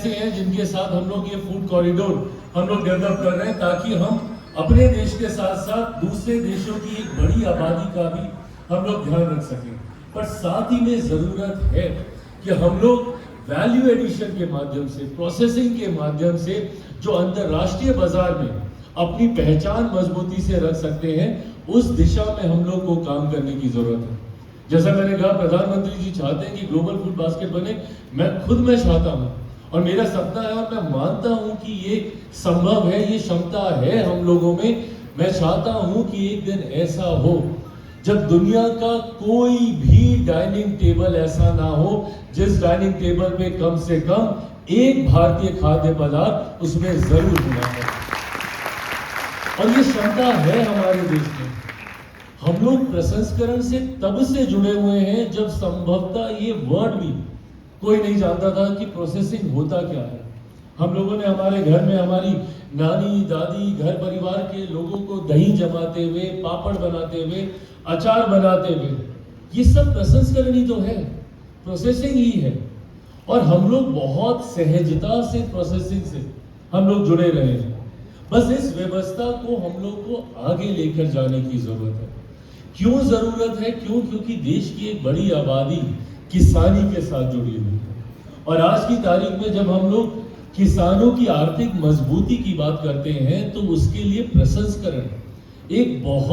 ऐसे हैं जिनके साथ हम लोग ये फूड कॉरिडोर हम लोग डेवलप कर रहे हैं ताकि हम अपने देश के साथ साथ दूसरे देशों की एक बड़ी आबादी का भी हम लोग ध्यान रख सकें। पर साथ ही में जरूरत है कि हम लोग वैल्यू एडिशन के माध्यम से, प्रोसेसिंग के माध्यम से जो अंतरराष्ट्रीय बाजार में अपनी पहचान मजबूती से रख सकते हैं, उस दिशा में हम लोग को काम करने की जरूरत है। जैसा मैंने कहा, प्रधानमंत्री जी चाहते हैं कि ग्लोबल फूड बास्केट बने। मैं चाहता हूं और मेरा सपना है और मैं मानता हूं कि ये संभव है, ये क्षमता है हम लोगों में। मैं चाहता हूं कि एक दिन ऐसा हो जब दुनिया का कोई भी डाइनिंग टेबल ऐसा ना हो जिस डाइनिंग टेबल पे कम से कम एक भारतीय खाद्य पदार्थ उसमें जरूर होना है। और ये क्षमता है हमारे देश में। हम लोग प्रसंस्करण से तब से जुड़े हुए हैं जब संभवतः ये वर्ड भी कोई नहीं जानता था कि प्रोसेसिंग होता क्या है। हम लोगों ने हमारे घर में हमारी नानी, दादी, घर परिवार के लोगों को दही जमाते हुए, पापड़ बनाते हुए, अचार बनाते हुए, ये सब प्रसंस्करण ही तो है, प्रोसेसिंग ही है। और हम लोग बहुत सहजता से प्रोसेसिंग से हम लोग जुड़े रहे हैं। बस इस व्यवस्था को हम लोग को आगे लेकर जाने की जरूरत है। क्यों जरूरत है? क्योंकि देश की एक बड़ी आबादी किसानी के साथ जुड़ी हुई है। और आज की तारीख में जब हम लोग किसानों की आर्थिक मजबूती की बात करते हैं तो उसके लिए प्रसंस्करण एक बहुत